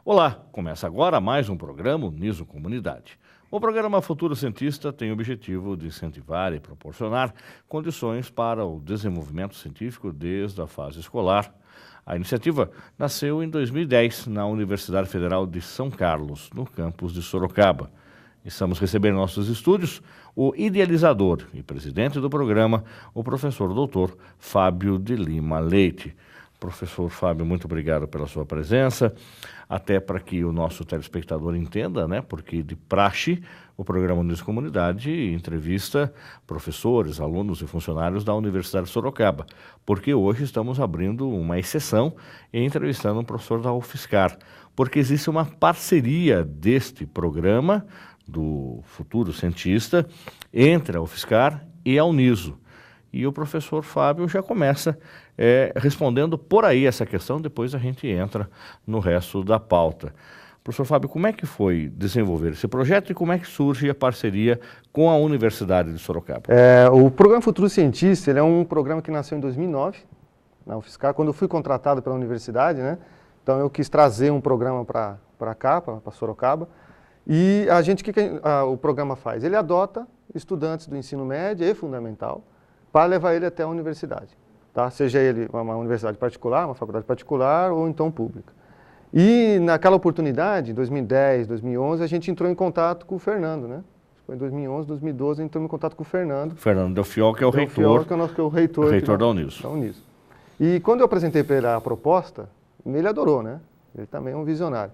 Olá, começa agora mais um programa Uniso Comunidade. O programa Futuro Cientista tem o objetivo de incentivar e proporcionar condições para o desenvolvimento científico desde a fase escolar. A iniciativa nasceu em 2010 na Universidade Federal de São Carlos, no campus de Sorocaba. Estamos recebendo em nossos estúdios o idealizador e presidente do programa, o professor doutor Fábio de Lima Leite. Professor Fábio, muito obrigado pela sua presença, até para que o nosso telespectador entenda, né, porque de praxe o programa Uniso Comunidade entrevista professores, alunos e funcionários da Universidade de Sorocaba, porque hoje estamos abrindo uma exceção e entrevistando um professor da UFSCar, porque existe uma parceria deste programa do Futuro Cientista entre a UFSCar e a Uniso. E o professor Fábio já começa respondendo por aí essa questão, depois a gente entra no resto da pauta. Professor Fábio, como é que foi desenvolver esse projeto e como é que surge a parceria com a Universidade de Sorocaba? O Programa Futuro Cientista, ele é um programa que nasceu em 2009, na UFSCar, quando eu fui contratado pela universidade, né? Então eu quis trazer um programa para cá, para Sorocaba. E o programa faz? Ele adota estudantes do ensino médio e fundamental para levar ele até a universidade, tá? Seja ele uma universidade particular, uma faculdade particular ou então pública. E naquela oportunidade, em 2010, 2011, a gente entrou em contato com o Fernando, né? Foi em 2011, 2012, entramos em contato com o Fernando. Fernando Delfiol, que é o reitor, que é o reitor da Uniso. E quando eu apresentei para ele a proposta, ele adorou, né? Ele também é um visionário.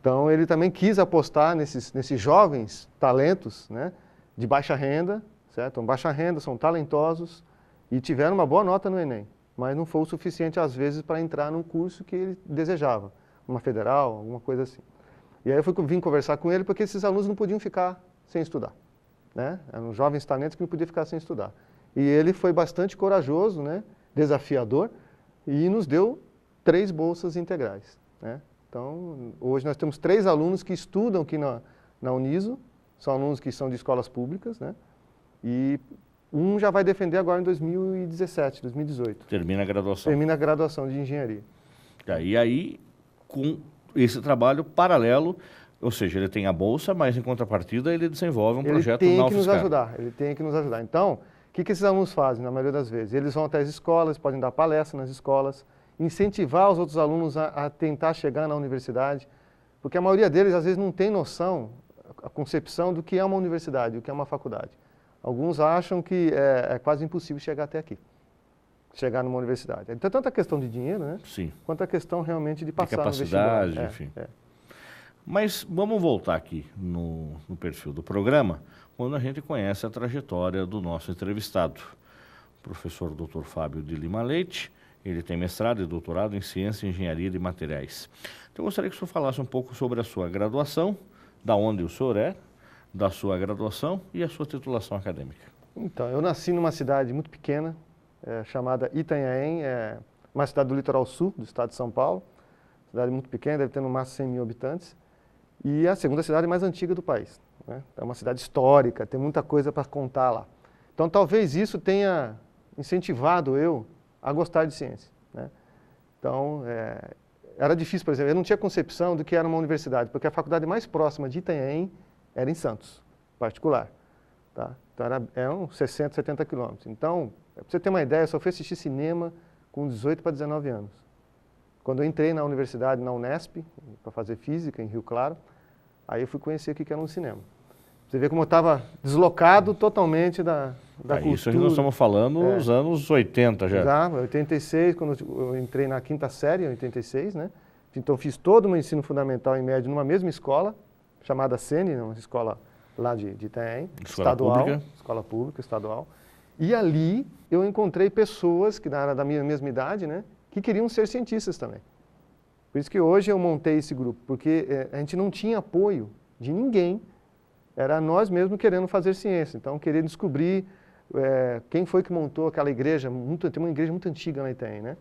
Então ele também quis apostar nesses jovens talentos, né, de baixa renda, certo? Então, baixa renda, são talentosos e tiveram uma boa nota no Enem, mas não foi o suficiente às vezes para entrar num curso que ele desejava, uma federal, alguma coisa assim. E aí eu vim conversar com ele porque esses alunos não podiam ficar sem estudar, né? Eram jovens talentos que não podiam ficar sem estudar. E ele foi bastante corajoso, né, desafiador, e nos deu 3 bolsas integrais, né? Então, hoje nós temos 3 alunos que estudam aqui na Uniso, são alunos que são de escolas públicas, né? E um já vai defender agora em 2017, 2018. Termina a graduação. Termina a graduação de engenharia. E aí, com esse trabalho paralelo, ou seja, ele tem a bolsa, mas em contrapartida ele desenvolve um projeto na UFSCar. Ele tem que nos ajudar, ele tem que nos ajudar. Então, o que esses alunos fazem na maioria das vezes? Eles vão até as escolas, podem dar palestra nas escolas, incentivar os outros alunos a tentar chegar na universidade, porque a maioria deles às vezes não tem noção, a concepção do que é uma universidade, o que é uma faculdade. Alguns acham que é quase impossível chegar até aqui, chegar numa universidade. Então, tanto a questão de dinheiro, né? Sim. Quanto a questão realmente de passar no vestibular. De capacidade, enfim. É. Mas vamos voltar aqui no perfil do programa, quando a gente conhece a trajetória do nosso entrevistado, o professor Dr. Fábio de Lima Leite. Ele tem mestrado e doutorado em Ciência e Engenharia de Materiais. Então, eu gostaria que o senhor falasse um pouco sobre a sua graduação, da onde o senhor é, da sua graduação e a sua titulação acadêmica. Então, eu nasci numa cidade muito pequena, chamada Itanhaém, uma cidade do litoral sul do estado de São Paulo. Cidade muito pequena, deve ter no máximo 100 mil habitantes. E é a segunda cidade mais antiga do país, né? É uma cidade histórica, tem muita coisa para contar lá. Então, talvez isso tenha incentivado eu a gostar de ciência, né? Então, era difícil, por exemplo, eu não tinha concepção do que era uma universidade, porque a faculdade mais próxima de Itanhaém era em Santos, particular, tá? Então, eram 60, 70 quilômetros. Então, para você ter uma ideia, eu só fui assistir cinema com 18 para 19 anos. Quando eu entrei na universidade, na Unesp, para fazer física, em Rio Claro, aí eu fui conhecer o que era um cinema. Você vê como eu estava deslocado totalmente da cultura. Isso nós estamos falando nos anos 80 já. Já, 86, quando eu entrei na 5ª série, em 86, né? Então eu fiz todo o meu ensino fundamental e médio numa mesma escola, chamada SENI, uma escola lá de Itanhaém, escola pública, estadual. E ali eu encontrei pessoas que era da minha mesma idade, né, que queriam ser cientistas também. Por isso que hoje eu montei esse grupo, porque a gente não tinha apoio de ninguém. Era nós mesmos querendo fazer ciência. Então, querer descobrir quem foi que montou aquela igreja. Tem uma igreja muito antiga na Itanhaém, né?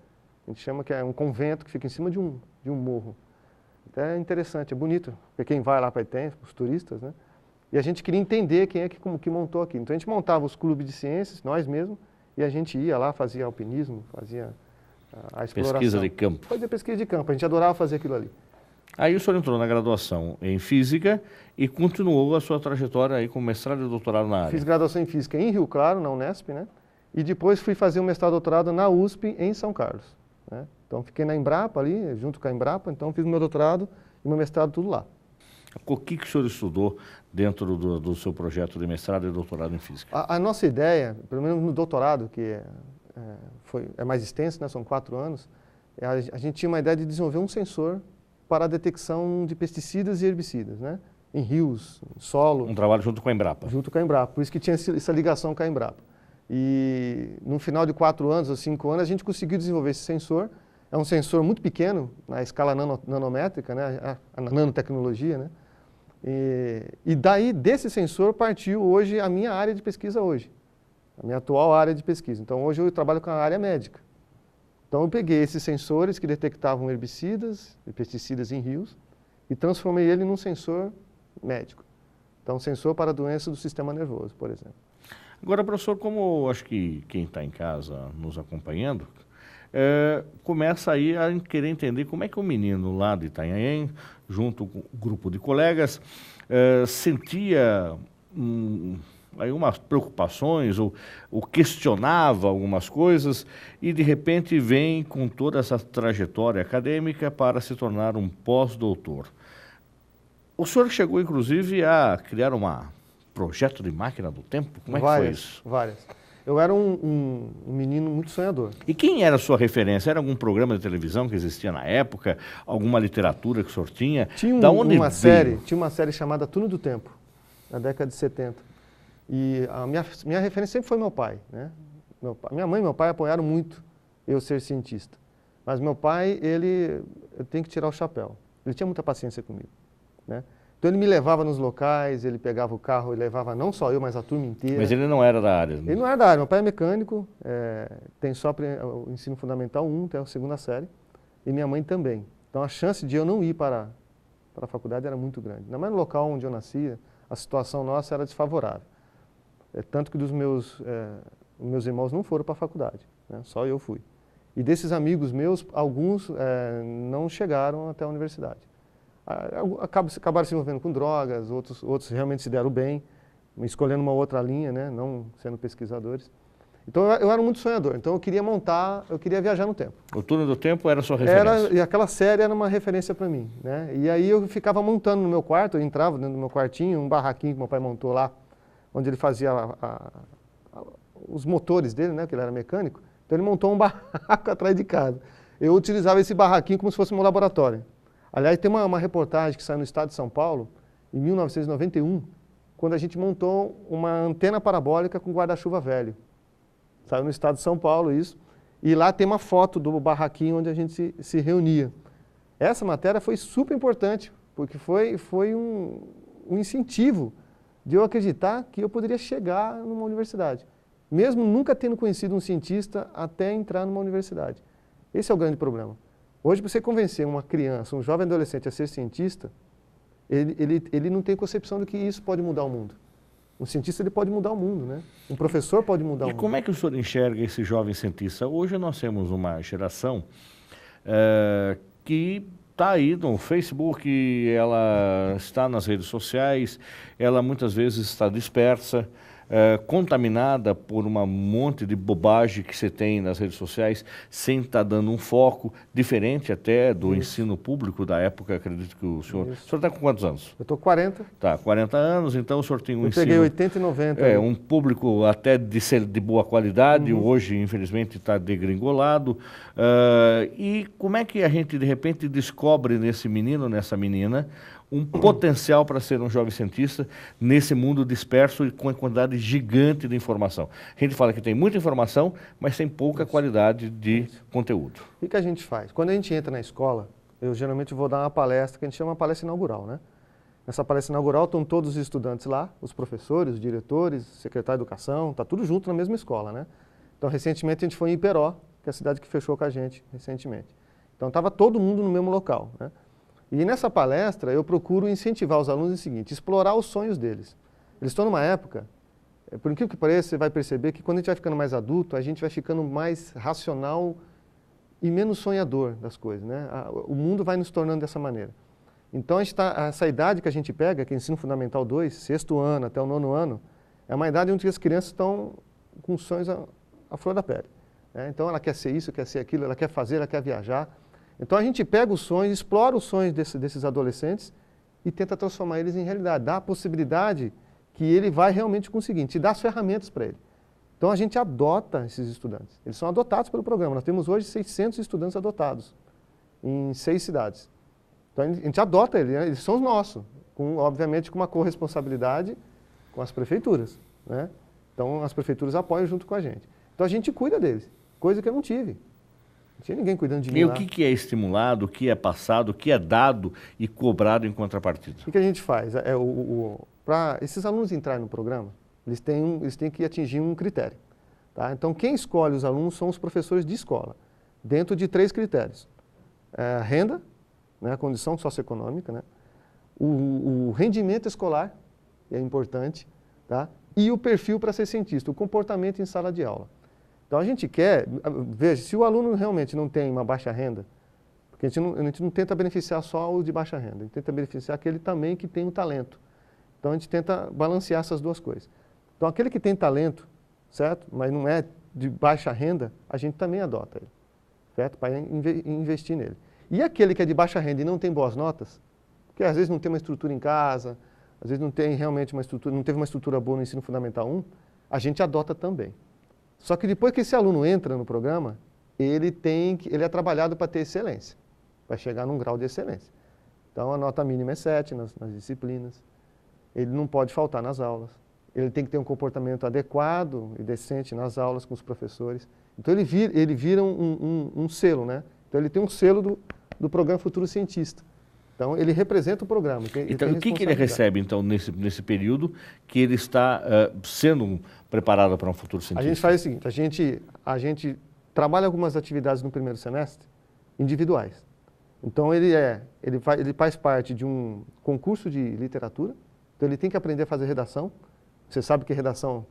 A gente chama que é um convento que fica em cima de um morro. Então, é interessante, é bonito para quem vai lá para Itanhaém, os turistas, né? E a gente queria entender quem é que montou aquilo. Então, a gente montava os clubes de ciências, nós mesmos, e a gente ia lá, fazia alpinismo, fazia a exploração. Pesquisa de campo. Fazia pesquisa de campo, a gente adorava fazer aquilo ali. Aí o senhor entrou na graduação em Física e continuou a sua trajetória aí com mestrado e doutorado na área. Fiz graduação em Física em Rio Claro, na Unesp, né? E depois fui fazer um mestrado e doutorado na USP, em São Carlos, né? Então fiquei na Embrapa ali, junto com a Embrapa, então fiz meu doutorado e meu mestrado tudo lá. O que o senhor estudou dentro do seu projeto de mestrado e doutorado em Física? A nossa ideia, pelo menos no doutorado, que é mais extenso, né? São 4 anos, a gente tinha uma ideia de desenvolver um sensor para a detecção de pesticidas e herbicidas, né? Em rios, em solo. Um trabalho junto com a Embrapa. Junto com a Embrapa, por isso que tinha essa ligação com a Embrapa. E no final de 4 anos ou 5 anos a gente conseguiu desenvolver esse sensor. É um sensor muito pequeno, na escala nanométrica, né? A nanotecnologia, né? E daí desse sensor partiu hoje a minha área de pesquisa hoje, a minha atual área de pesquisa. Então hoje eu trabalho com a área médica. Então eu peguei esses sensores que detectavam herbicidas e pesticidas em rios e transformei ele num sensor médico. Então um sensor para doenças do sistema nervoso, por exemplo. Agora, professor, como acho que quem está em casa nos acompanhando, começa aí a querer entender como é que o menino lá de Itanhaém, junto com um grupo de colegas, sentia aí umas preocupações ou questionava algumas coisas e de repente vem com toda essa trajetória acadêmica para se tornar um pós-doutor. O senhor chegou inclusive a criar um projeto de máquina do tempo? Como é que foi isso? Várias. Eu era um menino muito sonhador. E quem era a sua referência? Era algum programa de televisão que existia na época? Alguma literatura que o senhor tinha? Tinha uma série chamada Túnel do Tempo, na década de 70. E a minha referência sempre foi meu pai, né? Minha mãe e meu pai apoiaram muito eu ser cientista. Mas meu pai, eu tenho que tirar o chapéu. Ele tinha muita paciência comigo, né? Então ele me levava nos locais, ele pegava o carro e levava não só eu, mas a turma inteira. Mas ele não era da área? Ele não era da área. Meu pai é mecânico, tem só o ensino fundamental 1, até a 2ª série, e minha mãe também. Então a chance de eu não ir para a faculdade era muito grande. Ainda mais no local onde eu nascia, a situação nossa era desfavorável. Tanto que meus irmãos não foram para a faculdade, né? Só eu fui. E desses amigos meus, alguns não chegaram até a universidade. Acabaram se envolvendo com drogas, outros realmente se deram bem, escolhendo uma outra linha, né? Não sendo pesquisadores. Então eu era muito sonhador, então eu queria viajar no tempo. O Túnel do Tempo era a sua referência? E aquela série era uma referência para mim, né? E aí eu ficava montando no meu quarto, eu entrava dentro do meu quartinho, um barraquinho que meu pai montou lá, onde ele fazia os motores dele, né? Porque ele era mecânico. Então ele montou um barraco atrás de casa. Eu utilizava esse barraquinho como se fosse um laboratório. Aliás, tem uma reportagem que saiu no estado de São Paulo, em 1991, quando a gente montou uma antena parabólica com guarda-chuva velho. Saiu no estado de São Paulo isso, e lá tem uma foto do barraquinho onde a gente se reunia. Essa matéria foi super importante, porque foi um incentivo de eu acreditar que eu poderia chegar numa universidade, mesmo nunca tendo conhecido um cientista até entrar numa universidade. Esse é o grande problema. Hoje, para você convencer uma criança, um jovem adolescente a ser cientista, ele não tem concepção de que isso pode mudar o mundo. Um cientista ele pode mudar o mundo, né? Um professor pode mudar o mundo. E como é que o senhor enxerga esse jovem cientista? Hoje nós temos uma geração que está aí no Facebook, ela está nas redes sociais, ela muitas vezes está dispersa, contaminada por um monte de bobagem que você tem nas redes sociais, sem estar dando um foco diferente até do ensino público da época, acredito que o senhor... Isso. O senhor está com quantos anos? Eu estou com 40. Tá, 40 anos, então o senhor tem um ensino... Eu peguei 80 e 90. Um público até de boa qualidade, hoje infelizmente está degringolado. E como é que a gente de repente descobre nesse menino, nessa menina, um potencial para ser um jovem cientista nesse mundo disperso e com a quantidade gigante de informação? A gente fala que tem muita informação, mas tem pouca qualidade de conteúdo. O que a gente faz? Quando a gente entra na escola, eu geralmente vou dar uma palestra, que a gente chama de palestra inaugural, né? Nessa palestra inaugural estão todos os estudantes lá, os professores, os diretores, o secretário de educação, está tudo junto na mesma escola, né? Então, recentemente a gente foi em Iperó, que é a cidade que fechou com a gente recentemente. Então, estava todo mundo no mesmo local, né? E nessa palestra eu procuro incentivar os alunos o seguinte, explorar os sonhos deles. Eles estão numa época, por incrível que pareça, você vai perceber que quando a gente vai ficando mais adulto, a gente vai ficando mais racional e menos sonhador das coisas, né? O mundo vai nos tornando dessa maneira. Então, essa idade que a gente pega, que é ensino fundamental 2, 6º ano até o 9º ano, é uma idade onde as crianças estão com sonhos à flor da pele. Né? Então, ela quer ser isso, quer ser aquilo, ela quer fazer, ela quer viajar. Então, a gente pega os sonhos, explora os sonhos desses adolescentes e tenta transformar eles em realidade, dá a possibilidade que ele vai realmente conseguir, te dá as ferramentas para ele. Então, a gente adota esses estudantes. Eles são adotados pelo programa. Nós temos hoje 600 estudantes adotados em 6 cidades. Então, a gente adota eles, né? Eles são os nossos, obviamente com uma corresponsabilidade com as prefeituras. Né? Então, as prefeituras apoiam junto com a gente. Então, a gente cuida deles, coisa que eu não tive. Não tinha ninguém cuidando de mim. E lá. o que é estimulado, o que é passado, o que é dado e cobrado em contrapartida? O que a gente faz? Para esses alunos entrarem no programa, eles têm que atingir um critério. Tá? Então, quem escolhe os alunos são os professores de escola, dentro de 3 critérios. Renda, né, a condição socioeconômica, né, o rendimento escolar, que é importante, tá? E o perfil para ser cientista, o comportamento em sala de aula. Então, a gente quer, veja, se o aluno realmente não tem uma baixa renda, porque a gente não tenta beneficiar só o de baixa renda, a gente tenta beneficiar aquele também que tem um talento. Então, a gente tenta balancear essas duas coisas. Então, aquele que tem talento, certo? Mas não é de baixa renda, a gente também adota ele, certo? Para investir nele. E aquele que é de baixa renda e não tem boas notas, porque às vezes não tem uma estrutura em casa, às vezes não tem realmente uma estrutura, não teve uma estrutura boa no ensino fundamental 1, a gente adota também. Só que depois que esse aluno entra no programa, ele é trabalhado para ter excelência, para chegar num grau de excelência. Então, a nota mínima é 7 nas disciplinas, ele não pode faltar nas aulas, ele tem que ter um comportamento adequado e decente nas aulas com os professores. Então, ele vira um selo, né? Então, ele tem um selo do programa Futuro Cientista. Então, ele representa o programa. Então, o que ele recebe, então, nesse período que ele está sendo preparado para um futuro cientista? A gente faz o seguinte, a gente trabalha algumas atividades no primeiro semestre, individuais. Então, ele faz parte de um concurso de literatura, então ele tem que aprender a fazer redação. Você sabe que redação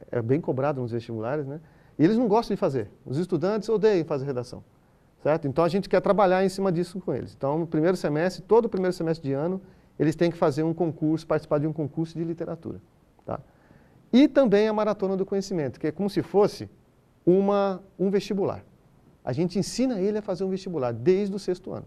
é bem cobrado nos vestibulares, né? E eles não gostam de fazer. Os estudantes odeiam fazer redação. Certo? Então, a gente quer trabalhar em cima disso com eles. Então, no primeiro semestre, todo o primeiro semestre de ano, eles têm que fazer um concurso, participar de um concurso de literatura. Tá? E também a Maratona do Conhecimento, que é como se fosse um vestibular. A gente ensina ele a fazer um vestibular desde o 6º ano.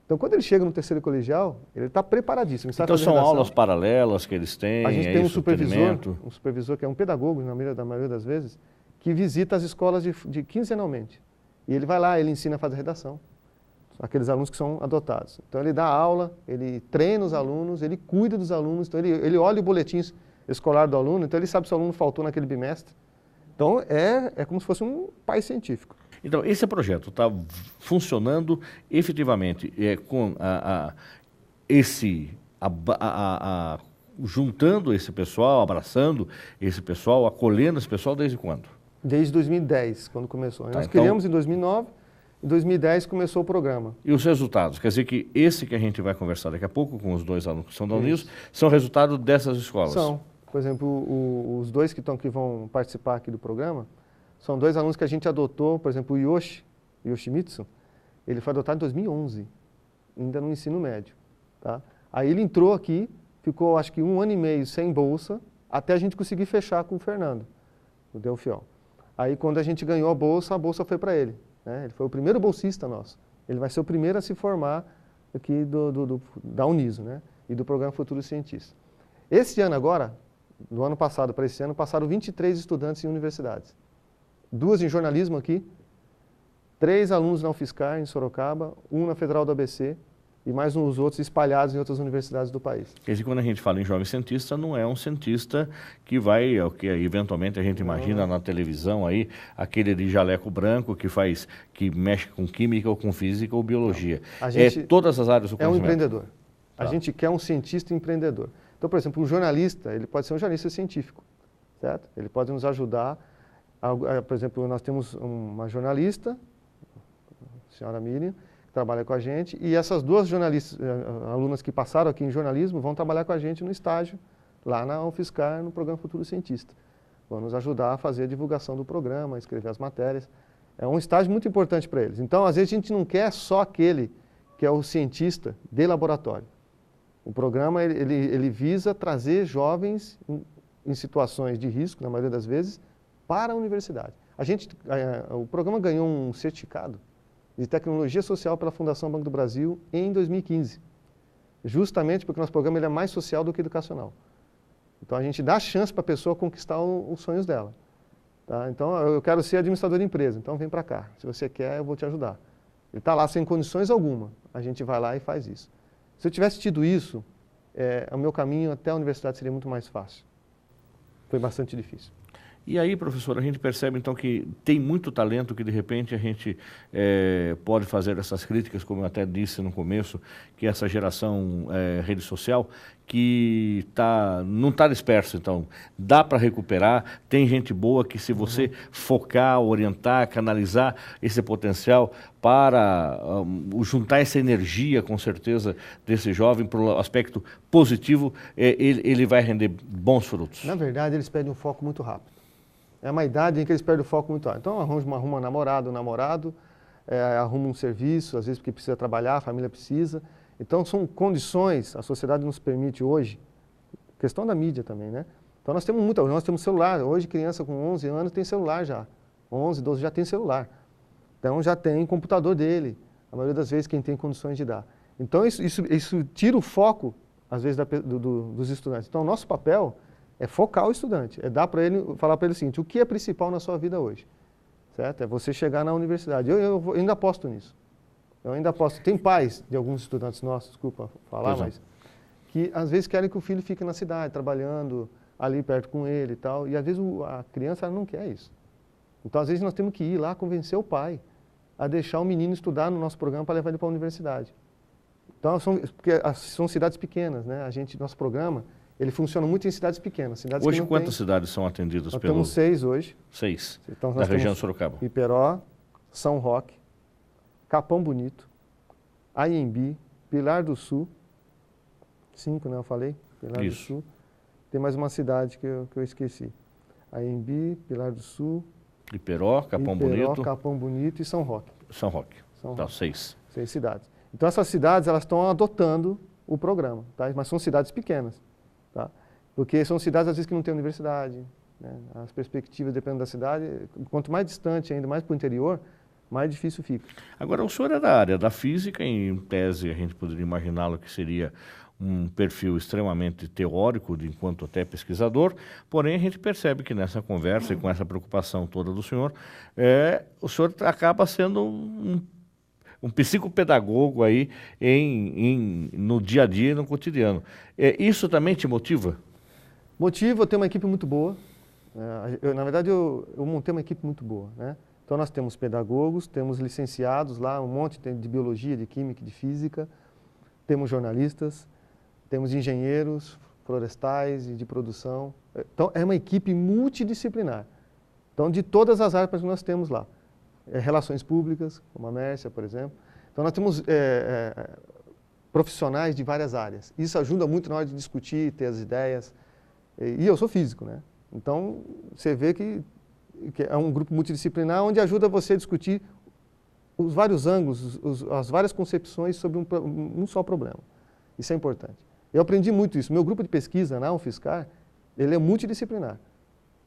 Então, quando ele chega no 3º colegial, ele está preparadíssimo. Então, são aulas paralelas que eles têm? A gente tem um supervisor que é um pedagogo, na maioria das vezes, que visita as escolas quinzenalmente. E ele vai lá, ele ensina a fazer redação, aqueles alunos que são adotados. Então, ele dá aula, ele treina os alunos, ele cuida dos alunos, então ele olha o boletim escolar do aluno, então ele sabe se o aluno faltou naquele bimestre. Então, é como se fosse um pai científico. Então, esse projeto está funcionando efetivamente com juntando esse pessoal, abraçando esse pessoal, acolhendo esse pessoal desde quando? Desde 2010, quando começou. Tá, nós criamos em 2009, em 2010 começou o programa. E os resultados? Quer dizer que esse que a gente vai conversar daqui a pouco com os 2 alunos que são da Uniso, são resultado dessas escolas? São. Por exemplo, os 2 que vão participar aqui do programa, são 2 alunos que a gente adotou, por exemplo, o Yoshimitsu, ele foi adotado em 2011, ainda no ensino médio. Tá? Aí ele entrou aqui, ficou acho que 1 ano e meio sem bolsa, até a gente conseguir fechar com o Fernando, o Delfiol. Aí, quando a gente ganhou a bolsa foi para ele. Né? Ele foi o primeiro bolsista nosso. Ele vai ser o primeiro a se formar aqui da Uniso, né? E do Programa Futuro Cientista. Esse ano agora, do ano passado para esse ano, passaram 23 estudantes em universidades. 2 em jornalismo aqui, 3 alunos na UFSCar, em Sorocaba, 1 na Federal do ABC, e mais uns outros espalhados em outras universidades do país. Quer dizer, quando a gente fala em jovem cientista, não é um cientista que vai, o que eventualmente a gente imagina na televisão aí, aquele de jaleco branco que mexe com química ou com física ou biologia. Todas as áreas do conhecimento. É um empreendedor. A gente quer um cientista empreendedor. Então, por exemplo, um jornalista, ele pode ser um jornalista científico, certo? Ele pode nos ajudar. Por exemplo, nós temos uma jornalista, a senhora Miriam, trabalha com a gente, e essas 2 alunas que passaram aqui em jornalismo vão trabalhar com a gente no estágio, lá na UFSCar, no Programa Futuro Cientista. Vão nos ajudar a fazer a divulgação do programa, a escrever as matérias. É um estágio muito importante para eles. Então, às vezes, a gente não quer só aquele que é o cientista de laboratório. O programa ele visa trazer jovens em situações de risco, na maioria das vezes, para a universidade. O programa ganhou um certificado de tecnologia social pela Fundação Banco do Brasil em 2015, justamente porque o nosso programa ele é mais social do que educacional. Então a gente dá chance para a pessoa conquistar os sonhos dela. Tá? Então eu quero ser administrador de empresa, então vem para cá. Se você quer, eu vou te ajudar. Ele está lá sem condições alguma, a gente vai lá e faz isso. Se eu tivesse tido isso, o meu caminho até a universidade seria muito mais fácil. Foi bastante difícil. E aí, professor, a gente percebe então que tem muito talento que de repente a gente pode fazer essas críticas, como eu até disse no começo, que essa geração rede social, que não está dispersa, então dá para recuperar, tem gente boa que se você focar, orientar, canalizar esse potencial para juntar essa energia, com certeza, desse jovem para o aspecto positivo, ele vai render bons frutos. Na verdade, eles perdem um foco muito rápido. É uma idade em que eles perdem o foco muito rápido. Então, arruma um namorado, arruma um serviço, às vezes porque precisa trabalhar, a família precisa. Então, são condições, a sociedade nos permite hoje, questão da mídia também, né? Então, nós temos celular. Hoje, criança com 11 anos tem celular já. 11, 12 já tem celular. Então, já tem computador dele, a maioria das vezes quem tem condições de dar. Então, isso tira o foco, às vezes, dos estudantes. Então, o nosso papel é focar o estudante, é dar para ele, falar para ele o seguinte: o que é principal na sua vida hoje? Certo? É você chegar na universidade. Eu ainda aposto nisso. Eu ainda aposto. Tem pais de alguns estudantes nossos, desculpa falar, mas que às vezes querem que o filho fique na cidade, trabalhando ali perto com ele e tal, e às vezes a criança ela não quer isso. Então, às vezes, nós temos que ir lá convencer o pai a deixar o menino estudar no nosso programa para levar ele para a universidade. Então, porque são cidades pequenas, né? Nosso programa, ele funciona muito em cidades pequenas. Cidades hoje, quantas cidades são atendidas nós temos 6 hoje. 6, então, da região de Sorocaba. Iperó, São Roque, Capão Bonito, Anhembi, Pilar do Sul. 5, né? Eu falei? Pilar do Sul. Tem mais uma cidade que eu esqueci. Anhembi, Pilar do Sul. Iperó, Capão Bonito e São Roque. São Roque. Tá, 6. 6 cidades. Então, essas cidades elas estão adotando o programa, tá? Mas são cidades pequenas. Tá? Porque são cidades, às vezes, que não têm universidade, né? As perspectivas, dependendo da cidade, quanto mais distante, ainda mais para o interior, mais difícil fica. Agora, o senhor é da área da física, em tese a gente poderia imaginá-lo que seria um perfil extremamente teórico, enquanto até pesquisador, porém a gente percebe que nessa conversa e com essa preocupação toda do senhor, o senhor acaba sendo um psicopedagogo aí no dia a dia e no cotidiano. Isso também te motiva? Motiva, eu tenho uma equipe muito boa. Na verdade, eu montei uma equipe muito boa, né? Então, nós temos pedagogos, temos licenciados lá, um monte de biologia, de química, de física, temos jornalistas, temos engenheiros florestais e de produção. Então, é uma equipe multidisciplinar. Então, de todas as áreas que nós temos lá. Relações públicas, como a Mércia, por exemplo. Então, nós temos profissionais de várias áreas. Isso ajuda muito na hora de discutir, ter as ideias. E eu sou físico, né? Então, você vê que é um grupo multidisciplinar onde ajuda você a discutir os vários ângulos, as várias concepções sobre um só problema. Isso é importante. Eu aprendi muito isso. Meu grupo de pesquisa na UFSCar, ele é multidisciplinar.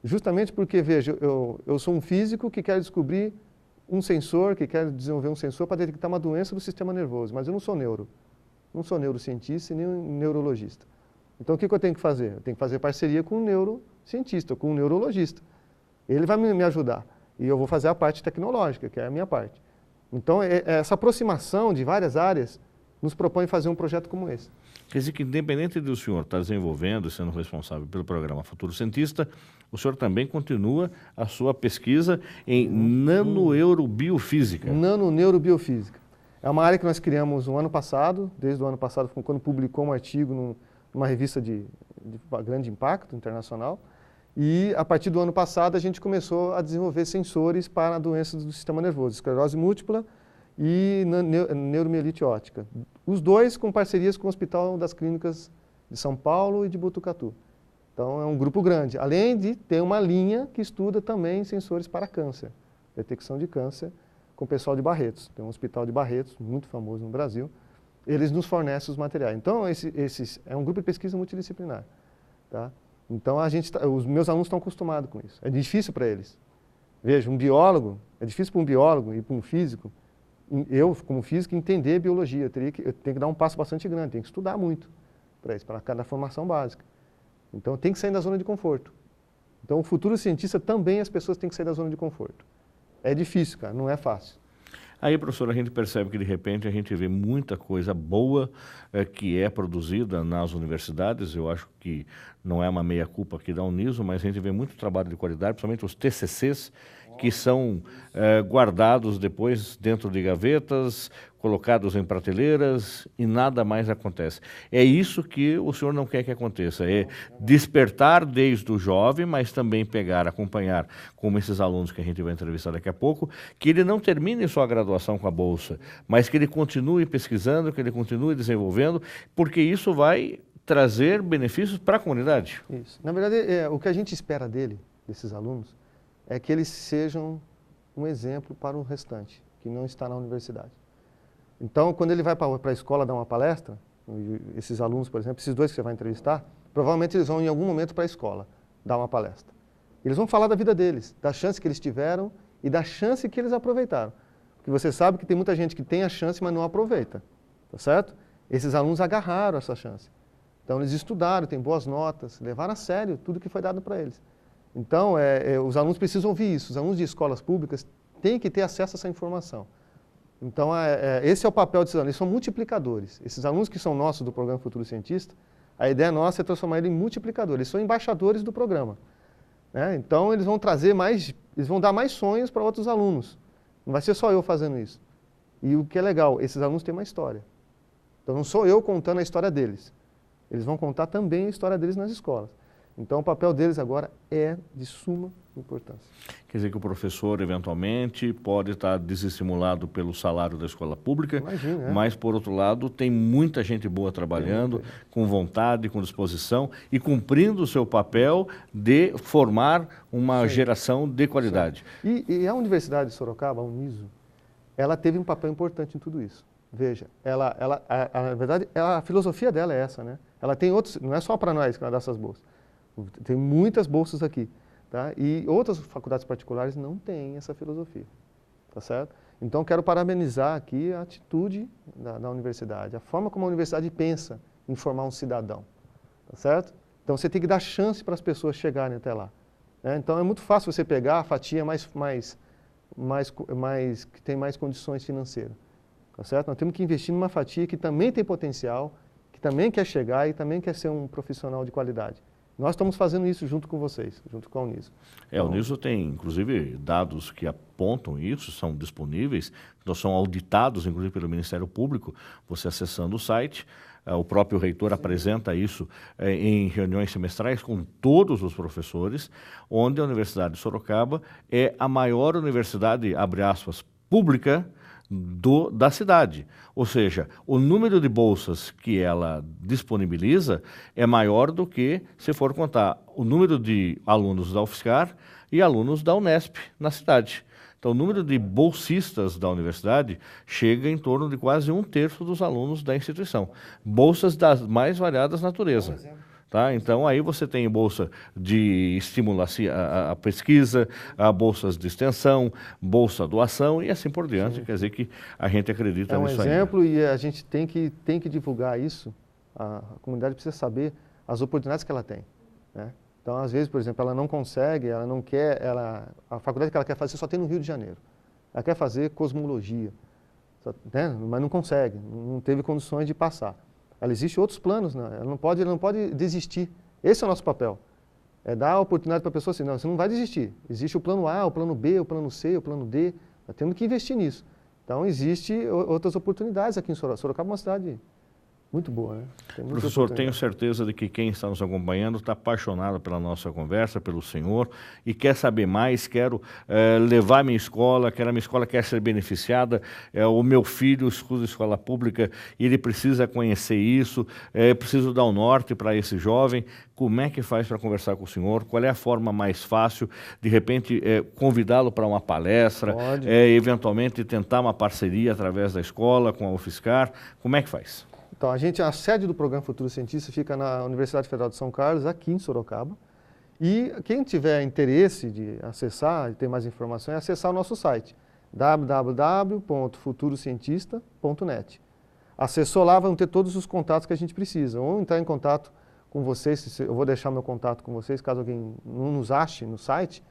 Justamente porque, veja, eu sou um físico que quer descobrir um sensor, que quer desenvolver um sensor para detectar uma doença do sistema nervoso, mas eu não sou não sou neurocientista e nem um neurologista. Então, o que eu tenho que fazer? Eu tenho que fazer parceria com um neurocientista, com um neurologista. Ele vai me ajudar e eu vou fazer a parte tecnológica, que é a minha parte. Então, essa aproximação de várias áreas nos propõe fazer um projeto como esse. Quer dizer que, independente do senhor estar desenvolvendo e sendo responsável pelo programa Futuro Cientista, o senhor também continua a sua pesquisa em nanoeurobiofísica. Nanoneurobiofísica. É uma área que nós criamos no ano passado, desde o ano passado, quando publicou um artigo numa revista de grande impacto internacional. E, a partir do ano passado, a gente começou a desenvolver sensores para doenças do sistema nervoso, esclerose múltipla e neuromielite óptica. Os dois com parcerias com o Hospital das Clínicas de São Paulo e de Botucatu. Então, é um grupo grande. Além de ter uma linha que estuda também sensores para câncer, detecção de câncer, com o pessoal de Barretos. Tem um hospital de Barretos, muito famoso no Brasil. Eles nos fornecem os materiais. Então, é um grupo de pesquisa multidisciplinar. Tá? Então, os meus alunos estão acostumados com isso. É difícil para eles. Veja, um biólogo, é difícil para um biólogo e para um físico, eu, como físico, entender biologia. Eu tenho que dar um passo bastante grande, tenho que estudar muito para isso, para cada formação básica. Então, tem que sair da zona de conforto. Então, o futuro cientista também as pessoas têm que sair da zona de conforto. É difícil, cara, não é fácil. Aí, professor, a gente percebe que, de repente, a gente vê muita coisa boa que é produzida nas universidades. Eu acho que não é uma meia-culpa aqui da Uniso, mas a gente vê muito trabalho de qualidade, principalmente os TCCs, que são guardados depois dentro de gavetas, colocados em prateleiras e nada mais acontece. É isso que o senhor não quer que aconteça, é despertar desde o jovem, mas também pegar, acompanhar, como esses alunos que a gente vai entrevistar daqui a pouco, que ele não termine sua graduação com a bolsa, mas que ele continue pesquisando, que ele continue desenvolvendo, porque isso vai trazer benefícios para a comunidade. Isso. Na verdade, o que a gente espera desses alunos, é que eles sejam um exemplo para o restante, que não está na universidade. Então, quando ele vai para a escola dar uma palestra, esses alunos, por exemplo, esses dois que você vai entrevistar, provavelmente eles vão em algum momento para a escola dar uma palestra. Eles vão falar da vida deles, da chance que eles tiveram e da chance que eles aproveitaram. Porque você sabe que tem muita gente que tem a chance, mas não aproveita, tá certo? Esses alunos agarraram essa chance. Então, eles estudaram, têm boas notas, levaram a sério tudo que foi dado para eles. Então, os alunos precisam ouvir isso. Os alunos de escolas públicas têm que ter acesso a essa informação. Então, esse é o papel desses alunos. Eles são multiplicadores. Esses alunos que são nossos do programa Futuro Cientista, a ideia nossa é transformar eles em multiplicadores. Eles são embaixadores do programa. Né? Então, eles vão trazer eles vão dar mais sonhos para outros alunos. Não vai ser só eu fazendo isso. E o que é legal, esses alunos têm uma história. Então, não sou eu contando a história deles. Eles vão contar também a história deles nas escolas. Então, o papel deles agora é de suma importância. Quer dizer que o professor, eventualmente, pode estar desestimulado pelo salário da escola pública, Imagina, mas, por outro lado, tem muita gente boa trabalhando, com vontade, com disposição e cumprindo o seu papel de formar uma geração de qualidade. E a Universidade de Sorocaba, a Uniso, ela teve um papel importante em tudo isso. Veja, na verdade, a filosofia dela é essa, né? Ela tem outros, não é só para nós que ela dá essas bolsas. Tem muitas bolsas aqui, tá? E outras faculdades particulares não têm essa filosofia, tá certo? Então, quero parabenizar aqui a atitude da universidade, a forma como a universidade pensa em formar um cidadão, tá certo? Então, você tem que dar chance para as pessoas chegarem até lá. Né? Então, é muito fácil você pegar a fatia que tem mais condições financeiras, tá certo? Nós temos que investir numa fatia que também tem potencial, que também quer chegar e também quer ser um profissional de qualidade. Nós estamos fazendo isso junto com vocês, junto com a Uniso. A Uniso tem, inclusive, dados que apontam isso, são disponíveis, nós são auditados, inclusive, pelo Ministério Público, você acessando o site, o próprio reitor apresenta isso em reuniões semestrais com todos os professores, onde a Universidade de Sorocaba é a maior universidade, abre aspas, pública, da cidade. Ou seja, o número de bolsas que ela disponibiliza é maior do que, se for contar, o número de alunos da UFSCar e alunos da Unesp na cidade. Então, o número de bolsistas da universidade chega em torno de quase 1/3 dos alunos da instituição. Bolsas das mais variadas naturezas. Tá? Então, aí você tem bolsa de estimulação à pesquisa, bolsas de extensão, bolsa doação e assim por diante. Sim. Quer dizer que a gente acredita nisso aí. É um exemplo e a gente tem que divulgar isso. A comunidade precisa saber as oportunidades que ela tem. Né? Então, às vezes, por exemplo, ela não consegue, ela não quer, a faculdade que ela quer fazer só tem no Rio de Janeiro. Ela quer fazer cosmologia, né? Mas não consegue, não teve condições de passar. Existem outros planos, né? Ela não pode desistir. Esse é o nosso papel. É dar a oportunidade para a pessoa assim, não, você não vai desistir. Existe o plano A, o plano B, o plano C, o plano D. Nós temos que investir nisso. Então, existem outras oportunidades aqui em Sorocaba. Sorocaba é uma cidade muito boa, né? Professor, tenho certeza de que quem está nos acompanhando está apaixonado pela nossa conversa, pelo senhor, e quer saber mais, quero levar a minha escola, a minha escola quer ser beneficiada, o meu filho estuda escola pública e ele precisa conhecer isso, preciso dar o norte para esse jovem. Como é que faz para conversar com o senhor? Qual é a forma mais fácil, de repente, convidá-lo para uma palestra, eventualmente tentar uma parceria através da escola com a UFSCar? Como é que faz? Então, a sede do Programa Futuro Cientista fica na Universidade Federal de São Carlos, aqui em Sorocaba. E quem tiver interesse de acessar e ter mais informações, é acessar o nosso site, www.futurocientista.net. Acessou lá, vão ter todos os contatos que a gente precisa. Ou entrar em contato com vocês, eu vou deixar meu contato com vocês, caso alguém não nos ache no site,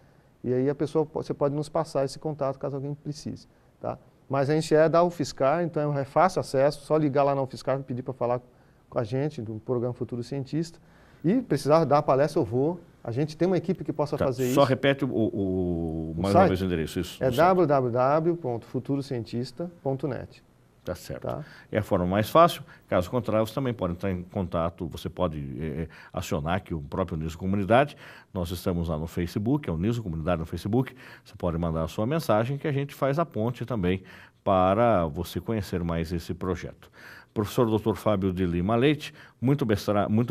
e aí você pode nos passar esse contato caso alguém precise, tá? Mas a gente é da UFSCar, então é fácil acesso, só ligar lá na UFSCar e pedir para falar com a gente do Programa Futuro Cientista. E precisar dar a palestra, eu vou. A gente tem uma equipe que possa fazer isso. Só repete mais uma vez o endereço. Isso, é www.futurocientista.net. Tá certo. Tá? É a forma mais fácil. Caso contrário, você também pode entrar em contato, você pode acionar aqui o próprio Niso Comunidade. Nós estamos lá no Facebook, é o Niso Comunidade no Facebook. Você pode mandar a sua mensagem que a gente faz a ponte também para você conhecer mais esse projeto. Professor Dr. Fábio de Lima Leite, muito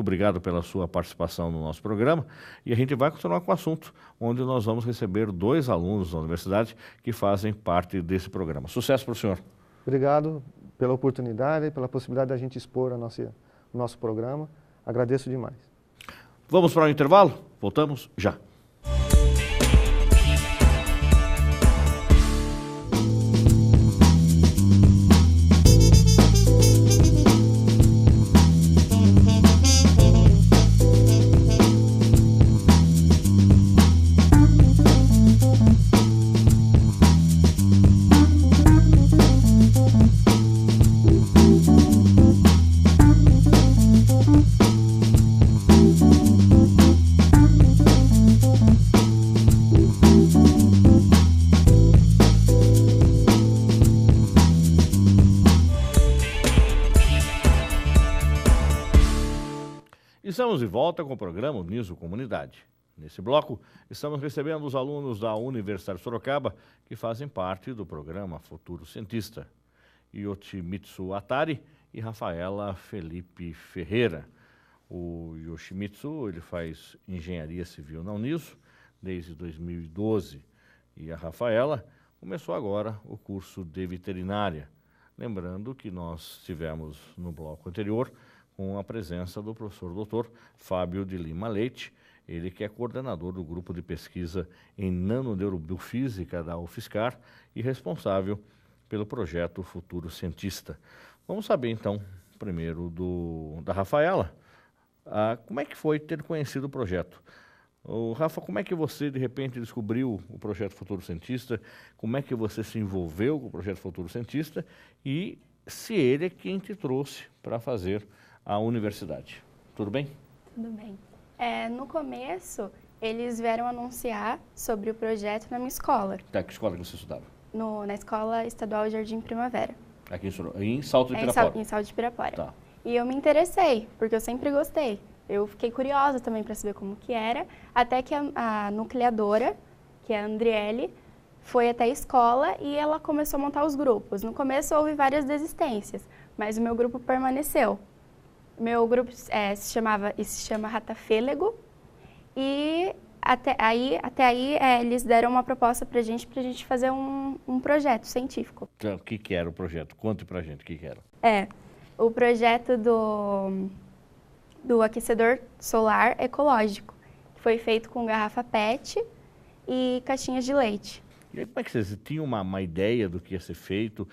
obrigado pela sua participação no nosso programa, e a gente vai continuar com o assunto, onde nós vamos receber 2 alunos da universidade que fazem parte desse programa. Sucesso para o senhor. Obrigado pela oportunidade e pela possibilidade da gente expor o nosso programa. Agradeço demais. Vamos para o intervalo? Voltamos já. Estamos de volta com o programa Niso Comunidade. Nesse bloco, estamos recebendo os alunos da Universidade de Sorocaba que fazem parte do programa Futuro Cientista. Yoshimitsu Atari e Rafaela Felipe Ferreira. O Yoshimitsu, ele faz engenharia civil na Uniso desde 2012 e a Rafaela começou agora o curso de veterinária. Lembrando que nós tivemos no bloco anterior com a presença do professor Dr. Fábio de Lima Leite, ele que é coordenador do grupo de pesquisa em nanoneurobiofísica da UFSCar e responsável pelo projeto Futuro Cientista. Vamos saber então, primeiro da Rafaela, como é que foi ter conhecido o projeto? Rafa, como é que você de repente descobriu o projeto Futuro Cientista? Como é que você se envolveu com o projeto Futuro Cientista? E se ele é quem te trouxe para fazer a universidade. Tudo bem? Tudo bem. No começo, eles vieram anunciar sobre o projeto na minha escola. Tá, que escola que você estudava? Na Escola Estadual Jardim Primavera. Aqui em Salto de Pirapora? Em Salto de Pirapora. Tá. E eu me interessei, porque eu sempre gostei. Eu fiquei curiosa também para saber como que era, até que a nucleadora, que é a Andriele, foi até a escola e ela começou a montar os grupos. No começo houve várias desistências, mas o meu grupo permaneceu. Meu grupo se chama Ratafêlego e até aí eles deram uma proposta para a gente fazer um projeto científico. Então, o que era o projeto? Conte para a gente o que era. O projeto do aquecedor solar ecológico, que foi feito com garrafa PET e caixinhas de leite. E aí, como é que vocês tinham uma ideia do que ia ser feito?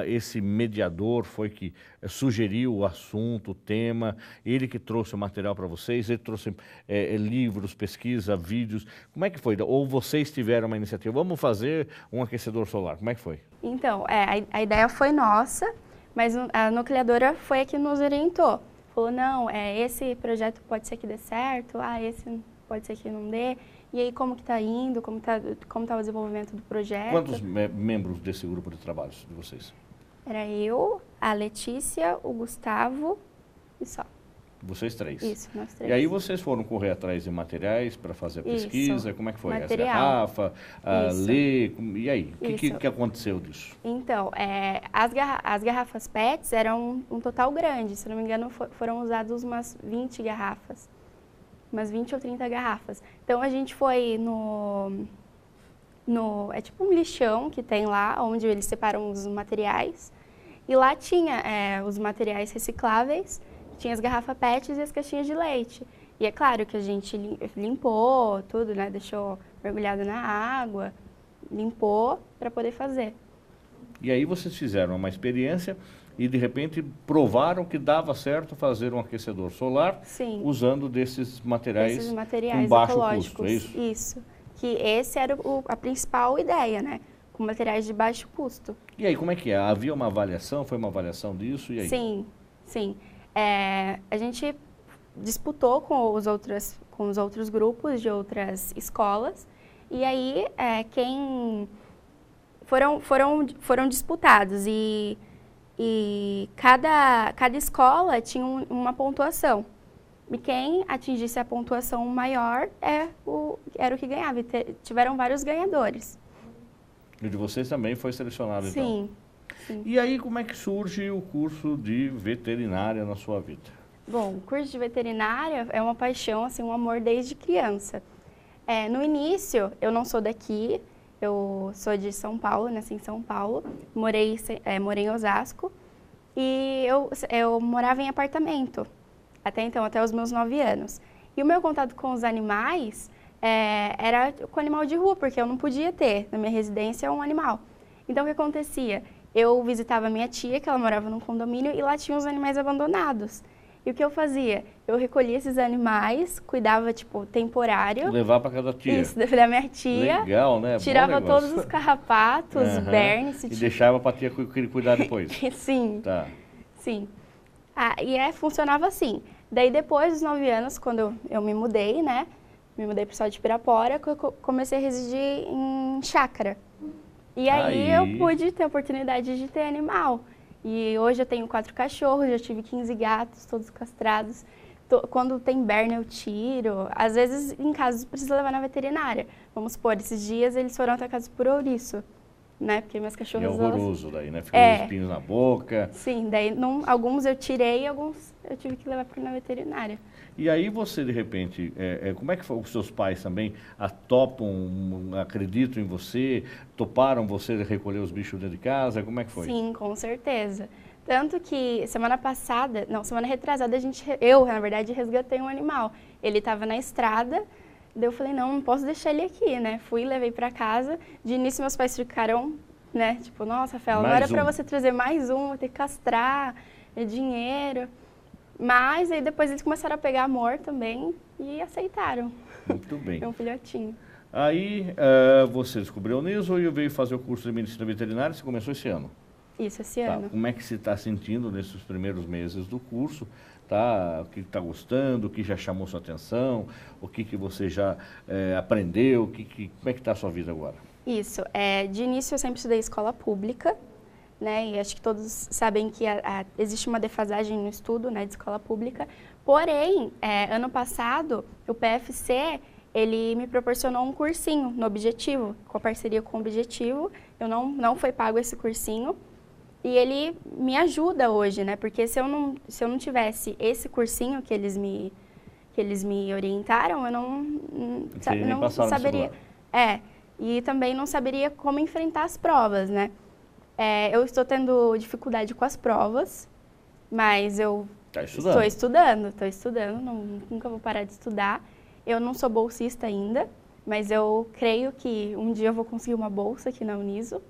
Esse mediador foi que sugeriu o assunto, o tema, ele que trouxe o material para vocês, ele trouxe livros, pesquisa, vídeos. Como é que foi? Ou vocês tiveram uma iniciativa, vamos fazer um aquecedor solar, como é que foi? Então, a ideia foi nossa, mas a nucleadora foi a que nos orientou. Falou, não, esse projeto pode ser que dê certo, esse pode ser que não dê. E aí, como que está indo, como tá o desenvolvimento do projeto? Quantos membros desse grupo de trabalho de vocês? Era eu, a Letícia, o Gustavo e só. Vocês três. Isso, nós três. E aí vocês foram correr atrás de materiais para fazer a pesquisa? Isso. Como é que foi? Material. As garrafas, ler, e aí? O Isso. que aconteceu disso? Então, as garrafas PETs eram um total grande. Se não me engano, foram usadas umas 20 garrafas. Umas 20 ou 30 garrafas. Então, a gente foi é tipo um lixão que tem lá, onde eles separam os materiais. E lá tinha os materiais recicláveis, tinha as garrafas PETs e as caixinhas de leite. E é claro que a gente limpou tudo, né? Deixou mergulhado na água, limpou para poder fazer. E aí vocês fizeram uma experiência e de repente provaram que dava certo fazer um aquecedor solar. Sim. Usando desses materiais com baixo ecológicos. custo, é isso? Isso. Que esse era a principal ideia, né? Com materiais de baixo custo. E aí, como é que é? Havia uma avaliação? Foi uma avaliação disso? E aí? Sim, sim. A gente disputou com os outros grupos de outras escolas. E aí, foram disputados. E cada escola tinha uma pontuação. E quem atingisse a pontuação maior era o que ganhava. E tiveram vários ganhadores. E de vocês também foi selecionado, então? Sim, sim. E aí, como é que surge o curso de veterinária na sua vida? Bom, o curso de veterinária é uma paixão, assim, um amor desde criança. No início, eu não sou daqui, eu sou de São Paulo, nasci em São Paulo, morei em Osasco e eu morava em apartamento, até os meus 9 anos. E o meu contato com os animais era com animal de rua, porque eu não podia ter na minha residência um animal. Então, o que acontecia? Eu visitava minha tia, que ela morava num condomínio, e lá tinha os animais abandonados. E o que eu fazia? Eu recolhia esses animais, cuidava, tipo, temporário. Levar para casa da tia. Isso, da minha tia. Legal, né? Tirava todos os carrapatos, bernes. E deixava para a tia cuidar depois. Sim. Tá. Sim. Funcionava assim. Daí, depois dos 9 anos, quando eu me mudei, né? Me mudei para o estado de Pirapora, eu comecei a residir em chácara. E aí eu pude ter a oportunidade de ter animal. E hoje eu tenho 4 cachorros, já tive 15 gatos, todos castrados. Quando tem berna eu tiro. Às vezes, em casos, precisa levar na veterinária. Vamos supor, esses dias eles foram atacados por ouriço, né? Porque meus cachorros... É horroroso daí, né? Ficam os espinhos na boca. Sim, daí alguns eu tirei e alguns eu tive que levar na veterinária. E aí você, de repente, como é que foi? Os seus pais também topam, acreditam em você, toparam você recolher os bichos dentro de casa? Como é que foi? Sim, com certeza. Tanto que semana retrasada, eu, na verdade, resgatei um animal. Ele estava na estrada, daí eu falei, não posso deixar ele aqui, né? Fui, levei para casa. De início, meus pais ficaram, né? Tipo, nossa, Rafaela, não era para você trazer mais um, vou ter que castrar, é dinheiro. Mas aí depois eles começaram a pegar amor também e aceitaram. Muito bem. É um filhotinho. Aí você descobriu o NISO e veio fazer o curso de medicina veterinária, você começou esse ano? Isso, esse ano. Como é que você está sentindo nesses primeiros meses do curso? Tá? O que está gostando, o que já chamou sua atenção, o que você já aprendeu, como é que está a sua vida agora? Isso, de início eu sempre estudei escola pública, né? E acho que todos sabem que existe uma defasagem no estudo, né, de escola pública. Porém, ano passado, o PFC, ele me proporcionou um cursinho no Objetivo, com a parceria com o Objetivo. Eu não foi pago esse cursinho. E ele me ajuda hoje, né? Porque se eu não tivesse esse cursinho que eles me orientaram, eu não saberia. E também não saberia como enfrentar as provas, né? Eu estou tendo dificuldade com as provas, mas eu estou estudando, nunca vou parar de estudar. Eu não sou bolsista ainda, mas eu creio que um dia eu vou conseguir uma bolsa aqui na Uniso,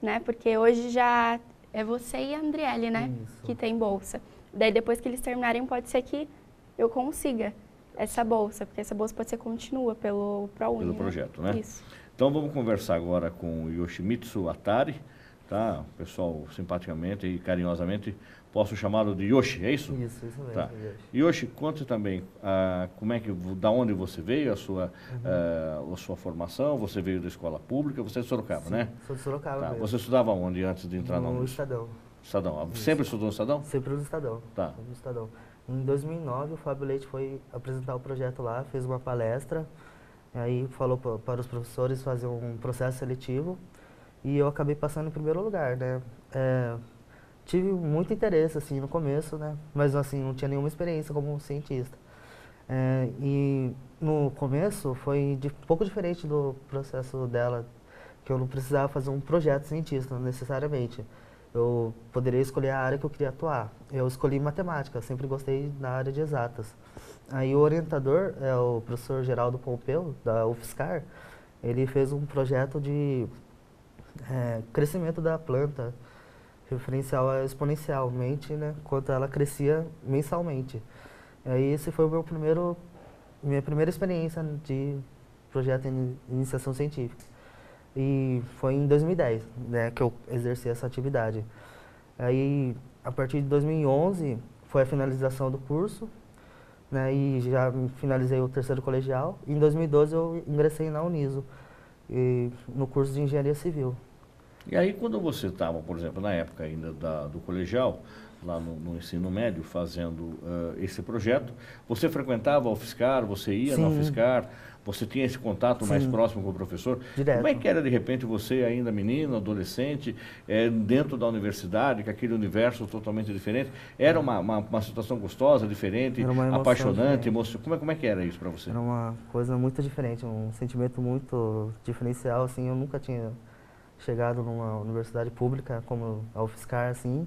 né? Porque hoje já é você e a Andriele, né? Isso. Que tem bolsa. Daí depois que eles terminarem, pode ser que eu consiga essa bolsa, porque essa bolsa pode ser contínua pelo ProUni. Pelo projeto, né? Isso. Então vamos conversar agora com o Yoshimitsu Atari, tá? O pessoal simpaticamente e carinhosamente posso chamá-lo de Yoshi, é isso? Isso mesmo. Tá. Yoshi, conte também da onde você veio, a sua formação. Você veio da escola pública, você é de Sorocaba, Sim, né? Sou de Sorocaba. Tá. Mesmo. Você estudava onde antes de entrar no Uniso? Estadão. Estadão. Sempre estudou no Estadão? Sempre no Estadão. Tá. Sempre no Estadão. Em 2009, o Fábio Leite foi apresentar o projeto lá, fez uma palestra, aí falou para os professores fazer um processo seletivo e eu acabei passando em primeiro lugar, né? Tive muito interesse, assim, no começo, né? Mas, assim, não tinha nenhuma experiência como cientista. E no começo foi um pouco diferente do processo dela, que eu não precisava fazer um projeto cientista necessariamente. Eu poderia escolher a área que eu queria atuar. Eu escolhi matemática, sempre gostei da área de exatas. Aí o orientador é o professor Geraldo Pompeu, da UFSCar. Ele fez um projeto de crescimento da planta, referencial exponencialmente, né, quanto ela crescia mensalmente. Aí esse foi minha primeira experiência de projeto de iniciação científica. E foi em 2010, né, que eu exerci essa atividade. Aí, a partir de 2011, foi a finalização do curso, né, e já finalizei o terceiro colegial. Em 2012, eu ingressei na Uniso, no curso de Engenharia Civil. E aí, quando você estava, por exemplo, na época ainda do colegial, lá no ensino médio, fazendo esse projeto, você frequentava a UFSCar, você ia na UFSCar, você tinha esse contato mais próximo com o professor? Direto. Como é que era, de repente, você ainda menino, adolescente, dentro da universidade, com aquele universo totalmente diferente? Era uma situação gostosa, diferente, apaixonante, emocionante? Como é que era isso para você? Era uma coisa muito diferente, um sentimento muito diferencial, assim, eu nunca tinha chegado numa universidade pública como a UFSCar, assim,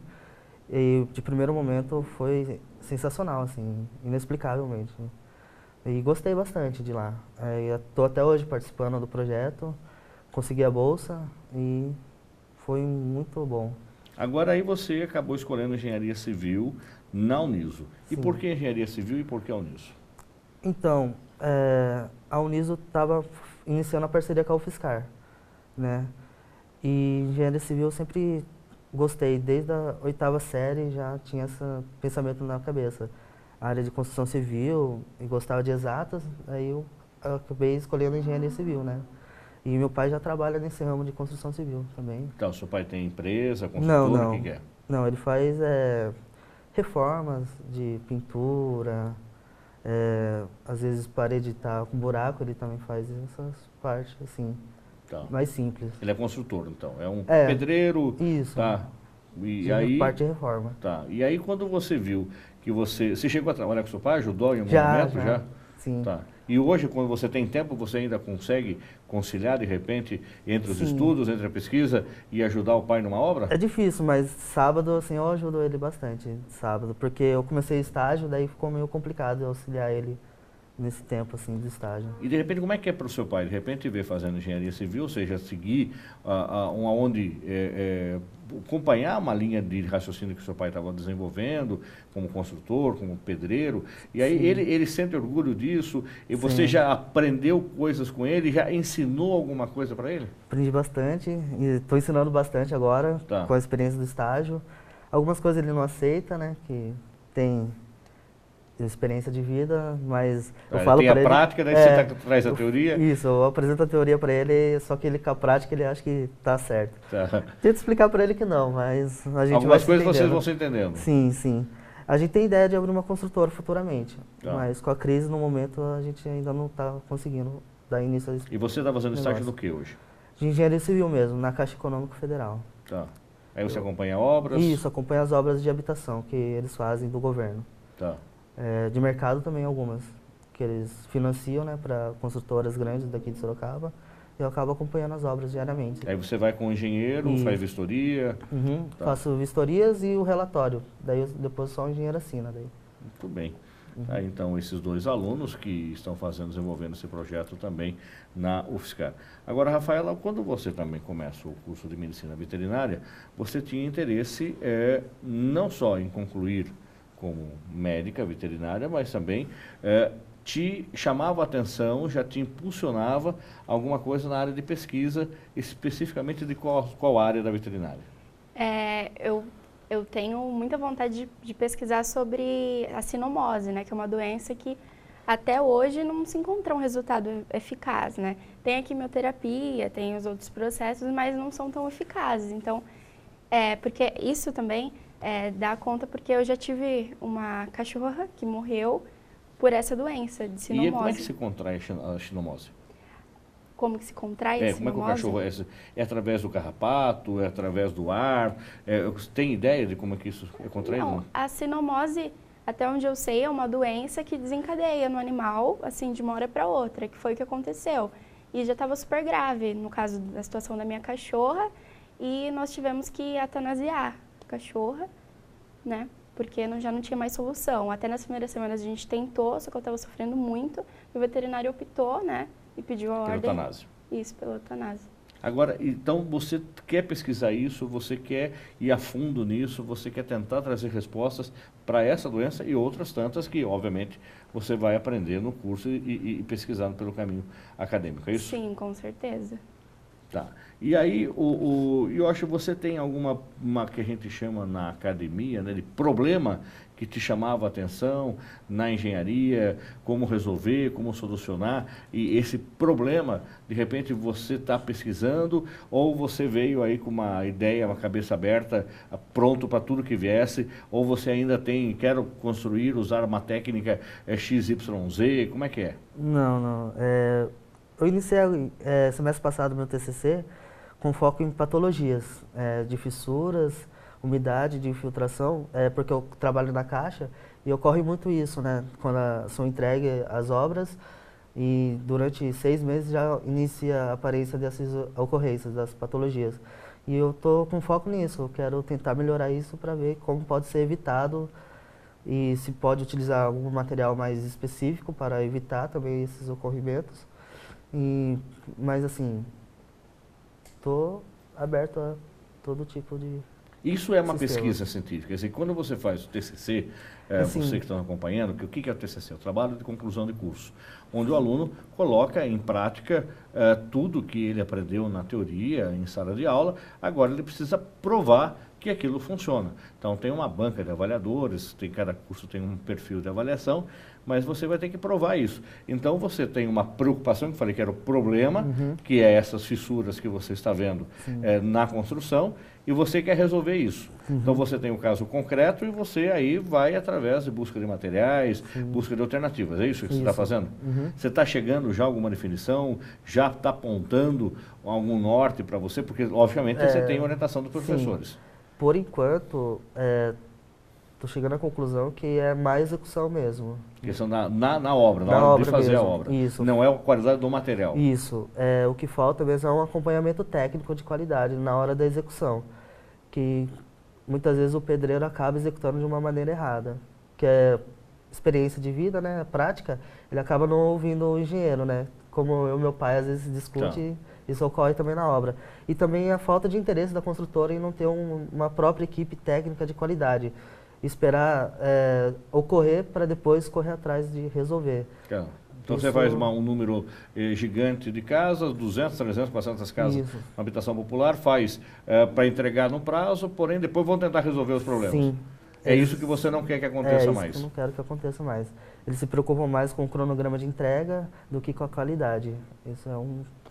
e de primeiro momento foi sensacional, assim, inexplicavelmente. E gostei bastante de lá. Estou até hoje participando do projeto, consegui a bolsa e foi muito bom. Agora aí você acabou escolhendo Engenharia Civil na Uniso. E por que Engenharia Civil e por que a Uniso? Então, a Uniso estava iniciando a parceria com a UFSCar, né? E Engenharia Civil eu sempre gostei, desde a 8ª série já tinha esse pensamento na cabeça. A área de construção civil, e gostava de exatas, aí eu acabei escolhendo Engenharia Civil, né? E meu pai já trabalha nesse ramo de construção civil também. Então, seu pai tem empresa, construtora, o que é? Não, ele faz reformas de pintura, às vezes parede tá com buraco, ele também faz essas partes, assim, mais simples. Ele é construtor, então, é um pedreiro? Isso. Tá. E aí, parte de reforma. Tá. E aí, quando você viu que você chegou a trabalhar com seu pai, ajudou em algum momento já? Sim. Tá. E hoje, quando você tem tempo, você ainda consegue conciliar, de repente, entre os estudos, entre a pesquisa e ajudar o pai numa obra? É difícil, mas sábado, assim, eu ajudo ele bastante, sábado, porque eu comecei estágio, daí ficou meio complicado auxiliar ele nesse tempo, assim, de estágio. E, de repente, como é que é para o seu pai? De repente, ver fazendo engenharia civil, ou seja, seguir acompanhar uma linha de raciocínio que o seu pai estava desenvolvendo, como construtor, como pedreiro, e aí ele sente orgulho disso, e você já aprendeu coisas com ele, já ensinou alguma coisa para ele? Aprendi bastante, e estou ensinando bastante agora, com a experiência do estágio. Algumas coisas ele não aceita, né, que tem experiência de vida, mas eu falo para ele... Tem a prática, daí você traz a teoria? Isso, eu apresento a teoria para ele, só que ele com a prática ele acha que está certo. Tento explicar para ele que não, mas a gente algumas coisas vocês vão se entendendo. Sim, sim. A gente tem ideia de abrir uma construtora futuramente, mas com a crise no momento a gente ainda não está conseguindo dar início a isso. E você está fazendo estágio do que hoje? De engenharia civil mesmo, na Caixa Econômica Federal. Tá. Aí você acompanha obras? Isso, acompanha as obras de habitação que eles fazem do governo. Tá. De mercado também algumas, que eles financiam, né, para construtoras grandes daqui de Sorocaba, e eu acabo acompanhando as obras diariamente. Aí você vai com o engenheiro, faz vistoria? Faço vistorias e o relatório, daí depois só o engenheiro assina. Daí. Muito bem. Aí, então, esses dois alunos que estão desenvolvendo esse projeto também na UFSCar. Agora, Rafaela, quando você também começa o curso de Medicina Veterinária, você tinha interesse não só em concluir como médica veterinária, mas também te chamava a atenção, já te impulsionava alguma coisa na área de pesquisa, especificamente de qual área da veterinária? Eu tenho muita vontade de pesquisar sobre a sinomose, né, que é uma doença que até hoje não se encontrou um resultado eficaz, né? Tem a quimioterapia, tem os outros processos, mas não são tão eficazes. Então, Porque isso também dá conta, porque eu já tive uma cachorra que morreu por essa doença de sinomose. E como é que se contrai a sinomose? Como que se contrai a sinomose? Como é que o cachorro é através do carrapato, é através do ar? Tem ideia de como é que isso é contraído? Não, a sinomose, até onde eu sei, é uma doença que desencadeia no animal, assim, de uma hora para outra, que foi o que aconteceu. E já estava super grave, no caso da situação da minha cachorra, e nós tivemos que eutanasiar a cachorra, né? Porque já não tinha mais solução. Até nas primeiras semanas a gente tentou, só que eu estava sofrendo muito. E o veterinário optou, né? E pediu a ordem. Pela eutanásia. Isso, pela eutanásia. Agora, então você quer pesquisar isso, você quer ir a fundo nisso, você quer tentar trazer respostas para essa doença e outras tantas que, obviamente, você vai aprender no curso e pesquisando pelo caminho acadêmico, é isso? Sim, com certeza. Tá. E aí, eu acho que você tem alguma que a gente chama na academia, né, de problema que te chamava a atenção na engenharia, como resolver, como solucionar, e esse problema, de repente, você está pesquisando ou você veio aí com uma ideia, uma cabeça aberta, pronto para tudo que viesse, ou você ainda quero construir, usar uma técnica XYZ, como é que é? Não. Eu iniciei semestre passado meu TCC com foco em patologias de fissuras, umidade, de infiltração, porque eu trabalho na Caixa e ocorre muito isso, né? Quando são entregues as obras e durante 6 meses já inicia a aparência dessas ocorrências, das patologias. E eu estou com foco nisso, eu quero tentar melhorar isso para ver como pode ser evitado e se pode utilizar algum material mais específico para evitar também esses ocorrimentos. Mas assim, estou aberto a todo tipo de Isso é uma sistema. pesquisa científica. Quer dizer, quando você faz o TCC, Assim, você que está acompanhando, o que é o TCC? O trabalho de conclusão de curso, onde o aluno coloca em prática tudo que ele aprendeu na teoria, em sala de aula, agora ele precisa provar que aquilo funciona. Então tem uma banca de avaliadores, cada curso tem um perfil de avaliação, mas você vai ter que provar isso. Então você tem uma preocupação, que eu falei que era o problema, que é essas fissuras que você está vendo na construção, e você quer resolver isso. Então você tem o caso concreto e você aí vai através de busca de materiais, busca de alternativas. É isso que você está fazendo? Você está chegando já a alguma definição? Já está apontando algum norte para você? Porque, obviamente, você tem orientação dos professores. Sim. Por enquanto, estou chegando à conclusão que é mais execução mesmo. Questão na obra, na hora de fazer mesmo. a obra. Isso. Não é a qualidade do material. Isso. O que falta mesmo é um acompanhamento técnico de qualidade na hora da execução. Que muitas vezes o pedreiro acaba executando de uma maneira errada. Que é experiência de vida, né, prática, ele acaba não ouvindo o engenheiro, né? Como eu e meu pai às vezes discute, isso ocorre também na obra. E também a falta de interesse da construtora em não ter uma própria equipe técnica de qualidade. Esperar ocorrer para depois correr atrás de resolver. Então você faz um número gigante de casas, 200, 300, 400 casas, uma habitação popular, faz para entregar no prazo, porém depois vão tentar resolver os problemas. Sim. É isso que você não quer que aconteça mais. É isso que eu não quero que aconteça mais. Eles se preocupam mais com o cronograma de entrega do que com a qualidade. Isso é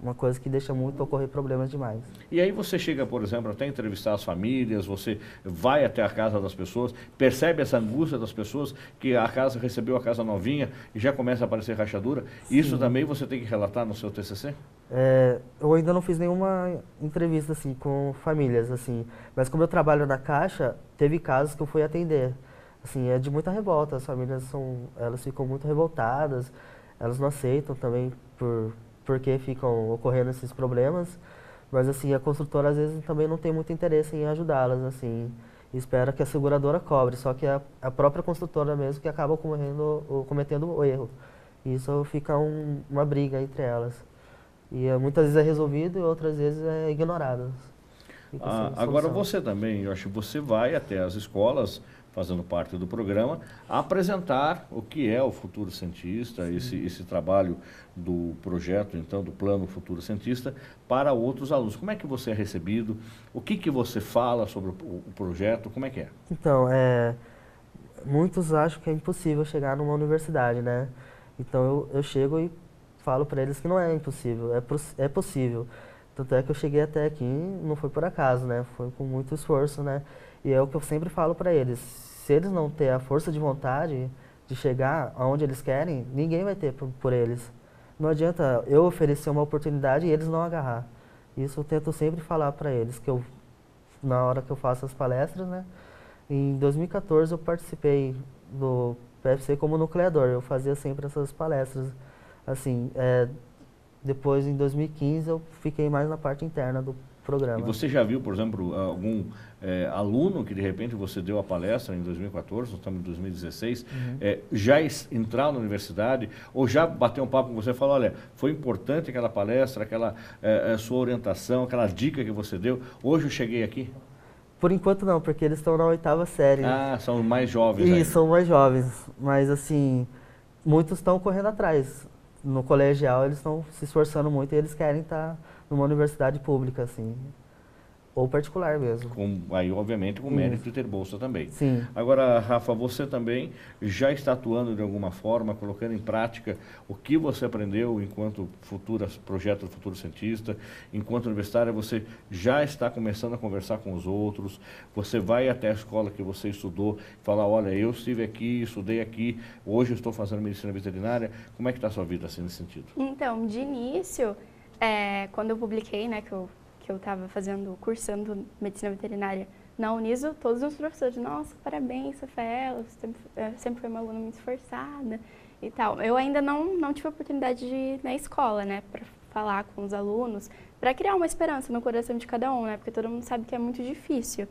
uma coisa que deixa muito ocorrer problemas demais. E aí você chega, por exemplo, até entrevistar as famílias, você vai até a casa das pessoas, percebe essa angústia das pessoas, que a casa recebeu a casa novinha e já começa a aparecer rachadura. Sim. Isso também você tem que relatar no seu TCC? Eu ainda não fiz nenhuma entrevista assim com famílias, assim, mas como eu trabalho na Caixa, teve casos que eu fui atender. Assim, é de muita revolta, as famílias elas ficam muito revoltadas, elas não aceitam também porque ficam ocorrendo esses problemas, mas assim, a construtora às vezes também não tem muito interesse em ajudá-las, assim, espera que a seguradora cobre, só que é a própria construtora mesmo que acaba cometendo o erro. E isso fica uma briga entre elas. E muitas vezes é resolvido e outras vezes é ignorado. Agora você também, eu acho que você vai até as escolas, fazendo parte do programa, apresentar o que é o Futuro Cientista, esse trabalho do projeto, então, do Plano Futuro Cientista, para outros alunos. Como é que você é recebido? O que você fala sobre o projeto? Como é que é? Então, muitos acham que é impossível chegar numa universidade, né? Então, eu chego e falo para eles que não é impossível, é possível. Tanto é que eu cheguei até aqui, não foi por acaso, né? Foi com muito esforço, né? E é o que eu sempre falo para eles. Se eles não terem a força de vontade de chegar aonde eles querem, ninguém vai ter por eles. Não adianta eu oferecer uma oportunidade e eles não agarrar. Isso eu tento sempre falar para eles, que na hora que eu faço as palestras, né? Em 2014 eu participei do PFC como nucleador. Eu fazia sempre essas palestras, assim, depois, em 2015, eu fiquei mais na parte interna do programa. E você já viu, por exemplo, algum aluno que de repente você deu a palestra em 2014, nós estamos em 2016, já entrar na universidade ou já bateu um papo com você e falar, olha, foi importante aquela palestra, aquela sua orientação, aquela dica que você deu, hoje eu cheguei aqui? Por enquanto não, porque eles estão na 8ª série. Ah, são mais jovens aí. ainda. São mais jovens, mas assim, muitos estão correndo atrás. No colegial eles estão se esforçando muito e eles querem estar numa universidade pública, assim, ou particular mesmo. Aí, obviamente, com mérito de ter bolsa também. Sim. Agora, Rafa, você também já está atuando de alguma forma, colocando em prática o que você aprendeu enquanto projeto do futuro cientista, enquanto universitária, você já está começando a conversar com os outros, você vai até a escola que você estudou e falar, olha, eu estive aqui, estudei aqui, hoje eu estou fazendo medicina veterinária. Como é que está a sua vida assim nesse sentido? Então, de início, quando eu publiquei, né, que eu estava cursando medicina veterinária na Uniso, todos os professores, nossa, parabéns, Rafaela, você sempre foi uma aluna muito esforçada e tal. Eu ainda não tive a oportunidade de ir na escola, né, para falar com os alunos, para criar uma esperança no coração de cada um, né, porque todo mundo sabe que é muito difícil,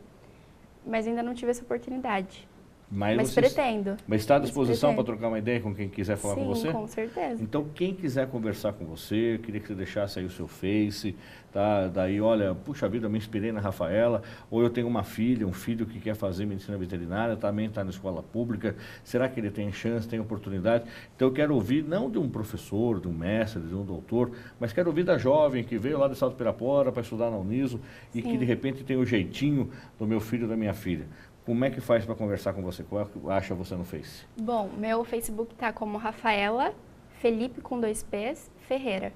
mas ainda não tive essa oportunidade. Mas pretendo. Mas está à disposição para trocar uma ideia com quem quiser falar com você? Sim, com certeza. Então, quem quiser conversar com você, eu queria que você deixasse aí o seu Face, tá? Daí, olha, puxa vida, eu me inspirei na Rafaela, ou eu tenho uma filha, um filho que quer fazer medicina veterinária, também está na escola pública, será que ele tem chance, tem oportunidade? Então, eu quero ouvir, não de um professor, de um mestre, de um doutor, mas quero ouvir da jovem que veio lá do estado de Pirapora para estudar na Uniso e que, de repente, tem o jeitinho do meu filho ou da minha filha. Como é que faz para conversar com você? Qual acha você no Face? Bom, meu Facebook está como Rafaela Felipe com 2 P's Ferreira.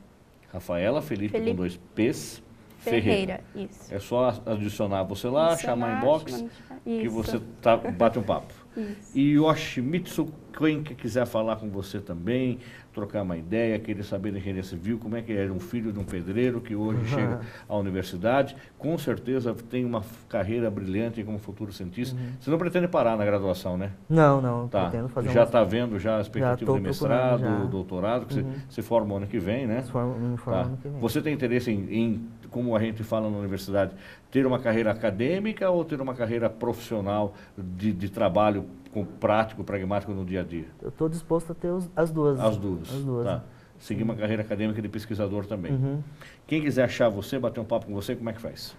Rafaela Felipe com 2 P's Ferreira. Isso. É só adicionar você lá, chamar inbox, que você bate um papo. Isso. E Yoshimitsu, quem que quiser falar com você também, trocar uma ideia, querer saber da engenharia civil, como é que é um filho de um pedreiro que hoje chega à universidade, com certeza tem uma carreira brilhante como futuro cientista. Você não pretende parar na graduação, né? Não, tá. Pretendo fazer já está vendo já a expectativa de mestrado, doutorado, que você se forma ano que vem, né? Me formo ano que vem. Você tem interesse em, como a gente fala na universidade, ter uma carreira acadêmica ou ter uma carreira profissional de trabalho prático, pragmático no dia a dia? Eu estou disposto a ter as duas. As duas. Tá. Seguir uma carreira acadêmica de pesquisador também. Quem quiser achar você, bater um papo com você, como é que faz?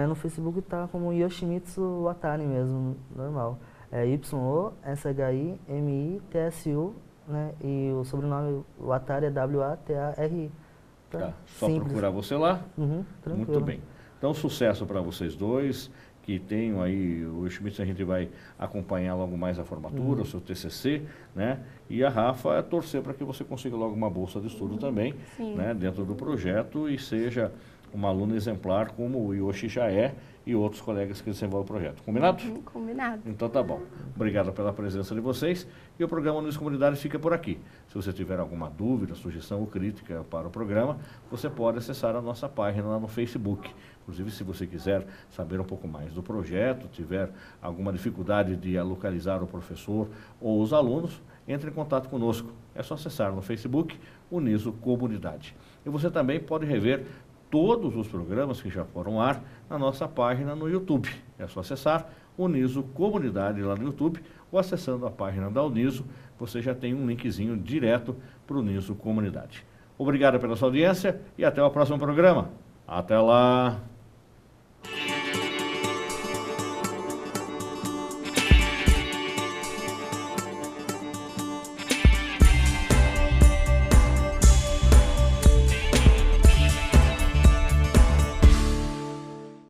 No Facebook está como Yoshimitsu Watari mesmo, normal. É YOSHIMITSU, né? E o sobrenome Watari é WATARI. Tá. Só procurar você lá? Muito bem. Então, sucesso para vocês dois, que tenham aí, o Yoshimitsu a gente vai acompanhar logo mais a formatura, o seu TCC, né? E a Rafa torcer para que você consiga logo uma bolsa de estudo também, né? Dentro do projeto e seja uma aluna exemplar como o Yoshi já é e outros colegas que desenvolvem o projeto. Combinado? Combinado. Então tá bom. Obrigado pela presença de vocês e o programa Uniso Comunidade fica por aqui. Se você tiver alguma dúvida, sugestão ou crítica para o programa, você pode acessar a nossa página lá no Facebook. Inclusive, se você quiser saber um pouco mais do projeto, tiver alguma dificuldade de localizar o professor ou os alunos, entre em contato conosco. É só acessar no Facebook Uniso Comunidade. E você também pode rever todos os programas que já foram ao ar na nossa página no YouTube. É só acessar Uniso Comunidade lá no YouTube ou acessando a página da Uniso, você já tem um linkzinho direto para o Uniso Comunidade. Obrigado pela sua audiência e até o próximo programa. Até lá!